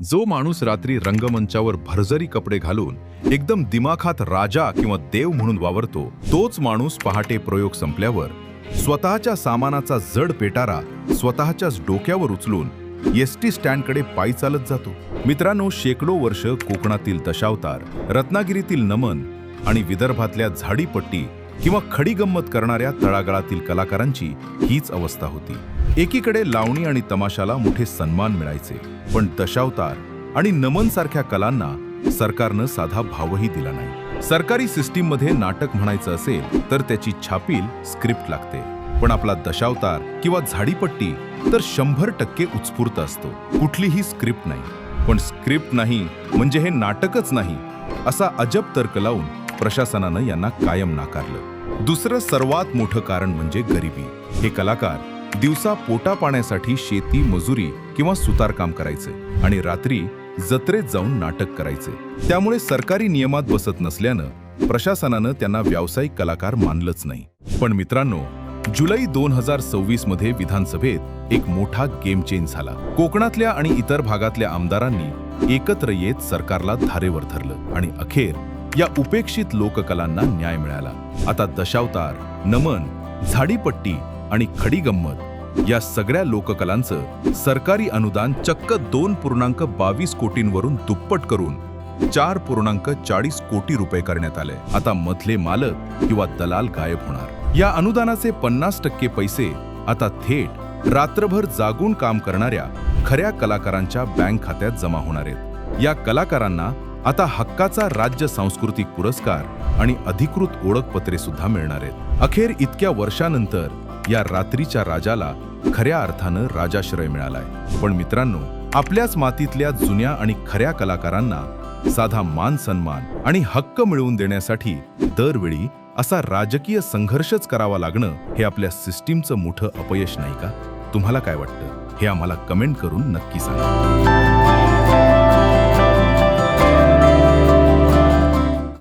जो माणूस रात्री रंगमंचावर भरजरी कपडे घालून एकदम दिमाखात राजा किंवा देव म्हणून वावरतो, तोच माणूस पहाटे प्रयोग संपल्यावर स्वतःच्या सामानाचा जड पेटारा स्वतःच्याच डोक्यावर उचलून एसटी स्टँडकडे पायी चालत जातो. मित्रांनो, शेकडो वर्ष कोकणातील दशावतार, रत्नागिरीतील नमन आणि विदर्भातल्या झाडीपट्टी किंवा खडी गंमत करणाऱ्या तळागाळातील कलाकारांची हीच अवस्था होती. एकीकडे लावणी आणि तमाशाला मोठे सन्मान मिळायचे, पण दशावतार आणि नमन सारख्या कलांना सरकारनं साधा भावही दिला नाही. सरकारी सिस्टीममध्ये नाटक म्हणायचं असेल तर त्याची छापील स्क्रिप्ट लागते, पण आपला दशावतार किंवा झाडीपट्टी तर 100% उत्स्फूर्त असतो. कुठलीही स्क्रिप्ट नाही. पण स्क्रिप्ट नाही म्हणजे हे नाटकच नाही असा अजब तर्क लावून प्रशासनानं यांना कायम नाकारलं. दुसरं सर्वात मोठं कारण म्हणजे गरिबी. हे कलाकार दिवसा पोटा पाण्यासाठी शेती, मजुरी किंवा सुतारकाम करायचे आणि रात्री जत्रेत जाऊन नाटक करायचे. त्यामुळे सरकारी नियमात बसत नसल्यानं प्रशासनानं त्यांना व्यावसायिक कलाकार मानलंच नाही. पण मित्रांनो, जुलै 2026 मध्ये विधानसभेत एक मोठा गेम चेंज झाला. कोकणातल्या आणि इतर भागातल्या आमदारांनी एकत्र येत सरकारला धारेवर धरलं आणि अखेर या उपेक्षित लोककलांना न्याय मिळाला. आता दशावतार, नमन, झाडीपट्टी आणि खडी गंमत या सगळ्या लोककलांचं सरकारी अनुदान चक्क 2.22 कोटींवरून दुप्पट करून 4.40 कोटी रुपये करण्यात आले. आता मधले मालक किंवा दलाल गायब होणार. या अनुदानाचे 50% पैसे आता थेट रात्रभर जागून काम करणाऱ्या खऱ्या कलाकारांच्या बँक खात्यात जमा होणार आहेत. या कलाकारांना आता हक्काचा राज्य सांस्कृतिक पुरस्कार आणि अधिकृत ओळखपत्रे सुद्धा मिळणार आहेत. अखेर इतक्या वर्षानंतर या रात्रीच्या राजाला खऱ्या अर्थानं राजाश्रय मिळालाय. पण मित्रांनो, आपल्याच मातीतल्या जुन्या आणि खऱ्या कलाकारांना साधा मान सन्मान आणि हक्क मिळवून देण्यासाठी दरवेळी असा राजकीय संघर्षच करावा लागणं हे आपल्या सिस्टीमचं मोठं अपयश नाही का? तुम्हाला काय वाटतं? हे आम्हाला कमेंट करून नक्की सांगा.